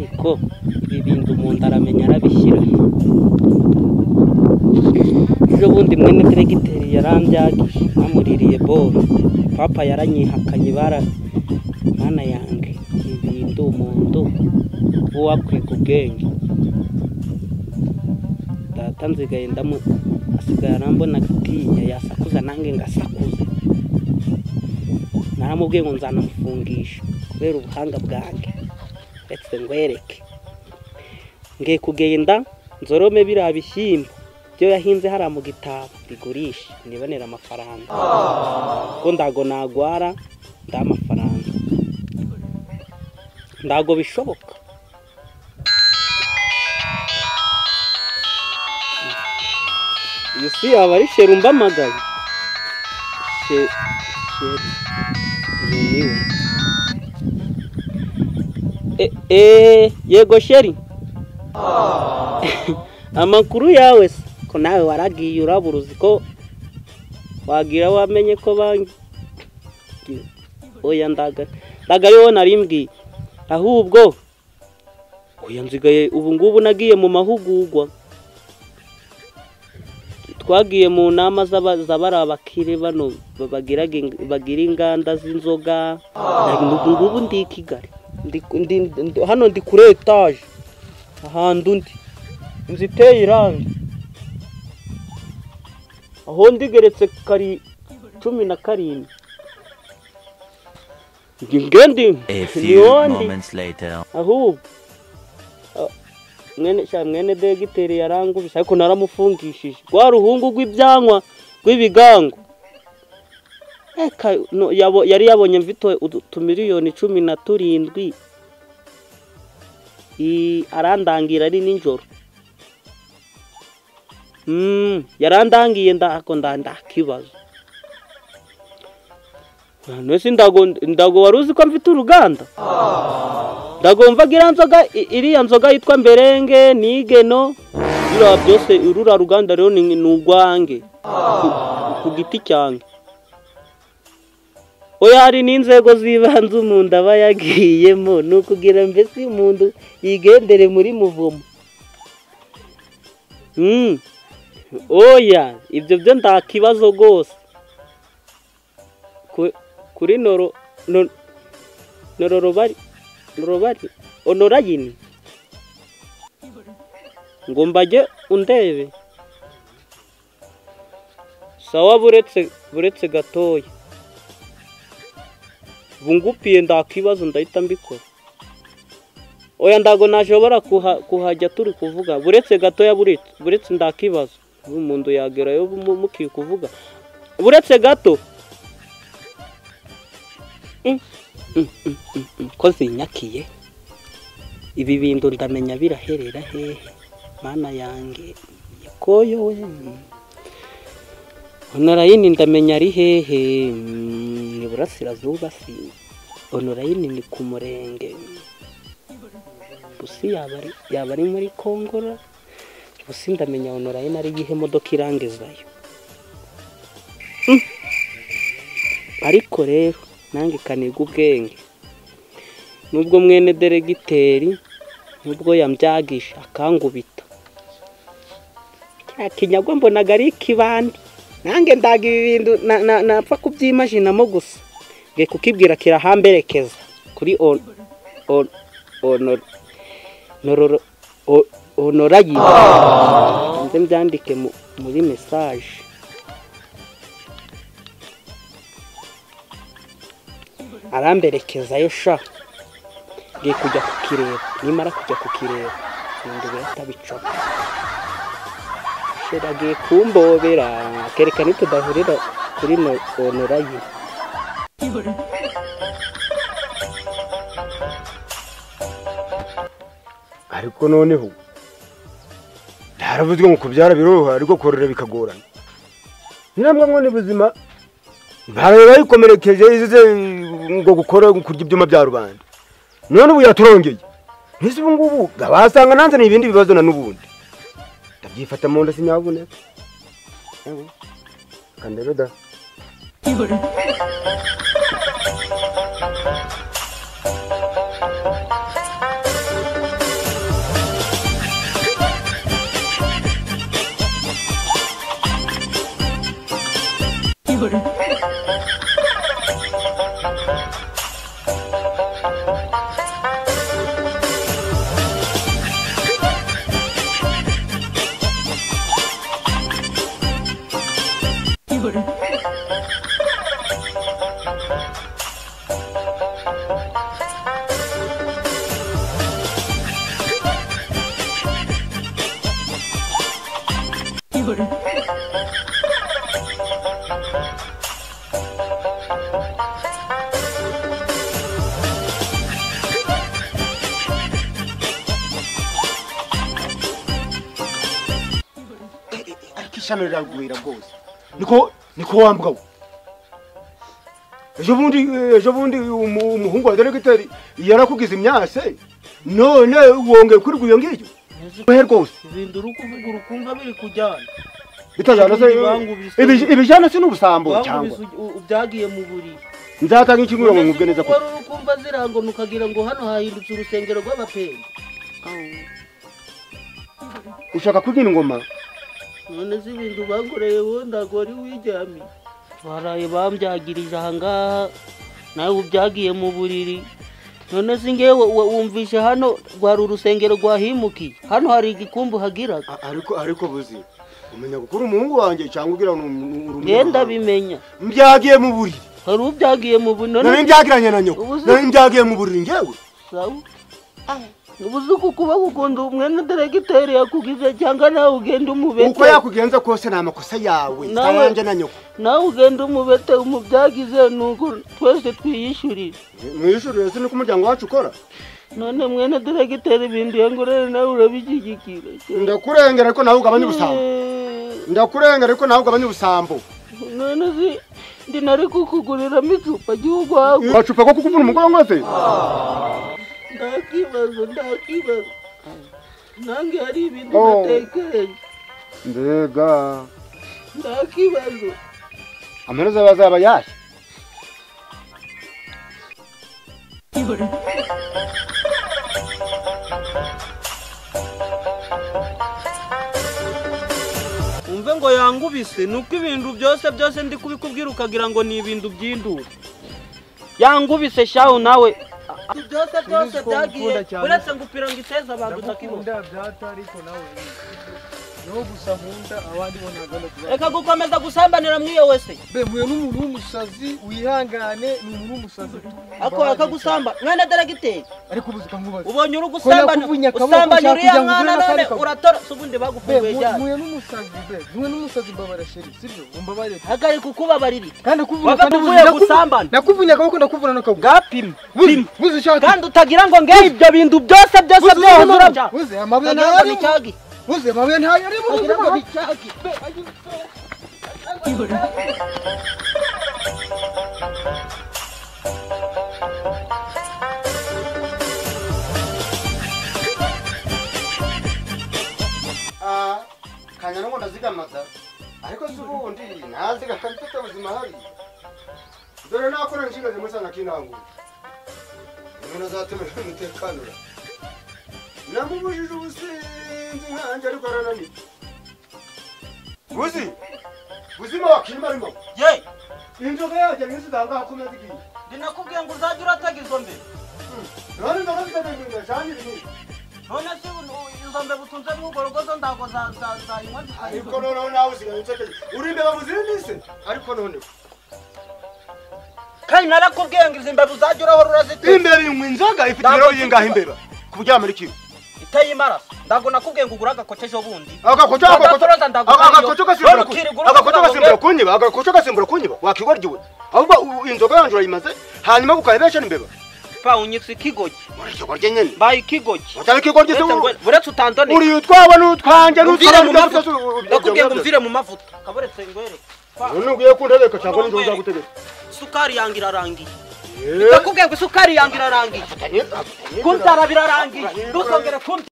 ariko ibi bintu umuntu aramenya arabishyira. Ejo bundi mwene diregiteri yarambyagije amuririye boro, papa yaranyihakanye mana yange ibintu umuntu uwo akwiga ubwenge. Data nzigaye asigaye arambona agatinya yasakuza nange ngasakuza. Naramubwiye ngo nzanamufungisha kubera ubuhanga bwange, ndetse ngwereke ngiye kugenda nzorome biriya bishyimbo byo yahinze hariya mu gitabo bigurisha nibonera amafaranga, ko ndago nagwara ndamafaranga ndago bishoboka. Yusi aba ari sheru mbamagaye yego sheri. Amakuru yawe se ko nawe waragiye uraburuzi ko wagira wamenye ko oya ndagayo narimbwiye, ahubwo oya nzigaye ubu ngubu nagiye mu mahugurwa, twagiye mu nama z'abari abakire bano bagira inganda z'inzoga. Ngubu ndi Kigali, hano ndi kuri etaje ahantu ndi inzu iteye irangi, aho ndigeretse 17 ngendi ahubwo mwene diregiteri yarangubise ariko naramufungishije rwa ruhungu rw'ibyanwa rw'ibigango. Yari yabonye mvito utumiliyoni 17 arandangira ari ninjoro. Yarandangiye ndakibazo. Nese ndago waruzi ko mfite uruganda, ndagomba gira nzoga iriya nzoga yitwa Mberenge Nigeno, bira byose urura ruganda rero ni ugwange ku giti cyange. Oya hari n'inzego zibanze umuntu aba yagiyemo nukugira mbese umuntu yigendere muri muvumo. Oya ibyo byo ndakibazo gose kuri norobari onorayini ngo mbaje undebe sawa buretse gatoya bungupiye ndakibazo ndahita mbikora. Oya ndago nashobora kuhajya turi kuvuga buretse gatoya buretse ndakibazo umuntu yagerayo mukiye kuvuga buretse gato. Ko zinyakiye ibi bintu ndamenya biraherera hehe mana yange yakoyo we. Onorayini ndamenya ari hehe ni burasirazuba si onorayini ni ku murenge busi yaba ari muri Kongora busi ndamenya onorayini ari gihe modoka irangezayo. Ariko rero nange kaniga ubwenge nubwo mwene diregiteri nubwo yambyagisha akangubita kinyagwa mbonaga ari ikibandi nange ndaga ibintu napfa kubyimajinamo gusa nge kukibwira kirahamberekeza kuri onorayi nze mbyandike muri message. Aramberekeza yo sha ngiye kujya kukireba, nimara kujya kukireba ibintu biratabicoma sheragiye kumbobera kerekana tudahurira kuri onorayi. Ariko noneho ndaravuzwe ngo kubyara biroha ariko korora bikagorana. Niramwe ngo ni buzima bareba yikomerekeje izize ngo gukora kurya ibyuma bya rubanda. None ubu yaturongeye. Nisi ubu ngubu gabasanga nanze n'ibindi bibazo na nubundi. Ndabyifata mu nda sinyabune. Kandero da. ishano riragwira rwose niko wambwa ejo bundi umuhungu wa deregiteri yarakugize imyase none wongeye kuri guyo ngiyo he rwose ibintu uri kuvuga urukumva biri kujyana bitajana se ibijana se n'ubusambo cyangwa byagiye mu buriri nzatanga ikinyuro ngo ngubwe neza ko urukumva zirango nukagira ngo hano hahindutse urusengero rw'abapende ushaka kubyina ingoma none se ibintu bankoreye wowe ntabwo wari wijyamiye baraye bambyagirije ahangaha nawe ubyagiye mu buriri none se ngewe wumvishe hano rwari urusengero rwahimukiye hano hari igikumbu hagiraga ariko buzi umenya gukura umuhungu wanjye cyangwa ugira ngenda bimenya mbyagiye mu buriri hari ubyagiye mu buriri none mbyagiranye na nyoko none mbyagiye mu buriri ngewe sawa ubuze kuba gukunda umwene deregiteri yakugize cyangwa nawe ugenda umubete uko yakugenza kose ni amakosa yawe tayanje na nyoko nawe ugenda umubete umubyagize nuko twese twiyishurira mwishurire se nuko umuryango wacu ukora none mwene deregiteri ibintu yangorere nawe urabishyigikira ndakurengera ariko nawe ugabanya ubusambo ndakurengera ariko nawe ugabanya ubusambo none si ndi nari kukuguriramo icupa ry'urwagwa wacupa ko kukuvuna umugongo se ndakibazo nange hari ibintu natekereje mbega ndakibazo amaherezo bazaba yaje umve ngo yangubise nuko ibintu byose ndi kubikubwira ukagira ngo ni ibintu by'induru yangubise shaho nawe byose byagiye uretse ngo upira ngo iteze abantu utakibona no gusa nkunda abandi bo ntaganda kuba reka gukomeza gusambanira mwiyo wese be muye n'umuntu w'umusazi wihangane ni umuntu w'umusazi ako akagusamba mwana deregiteri ariko ubuzika nkubaza ubonye uri gusambana usambanya uriya mwana none uratora subundi bagufunguye cyane muye n'umusazi be muye n'umusazi mbabara sheri sibyo umbabarire hagari kukubabarira kandi kuvuga gusambana nakuvunya akaboko ndakuvuna n'akaguru gapima buzi shaka kandi utagira ngo nge ibyo bintu byose urabya buzi amabuye ntari cyagi buzi amabuye ntari ari mu cyagi kanya ngo ndazigamaza ariko subundi naziga kandi ubuzima hari dore nakora inshinga zimwe sana kinangu umuntu azatemera umutekano namubujije ubusinzi nkanje ariko aranani buzima wakirima arimo ye inzoga yaje n'izidanga hakomeza igihe ndinakubwiye ngo uzajya uratagizwa mbere none ndakabitagenda cyane ibintu none se izo mbe butunze n'ugorogozo ndago zayinywa ariko noneho nawe usigaye unsekeje uri imbeba muzirindise ariko noneho kandi narakubwiye ngo izi mbebu uzajya urahora urazitera imbeba inywa inzoga ifite ibiro bingahe imbeba ku buryama ari kiwe iteye imaraso ndago nakubwiye ngo ugura agakoce ejo bundi agakoco gasimbura kunyiba wakigoryiwe ahubwo inzoga yanjye urayimaze hanyuma ukayibesha n'imbeba pa unyitse ikigogi muri ikigoryi nyene baye ikigogi utari ikigoryi se buretse utandone uri utwaba n'utwanje nakubwiye ngo mvire mu mavuta kaburetse ngwere none ugiye kuntegeka cyangwa n'inzoga zagutegeka isukari yange irarangiye nakubwiye ngo isukari yange irarangiye kunzara birarangiye ntukongere kumva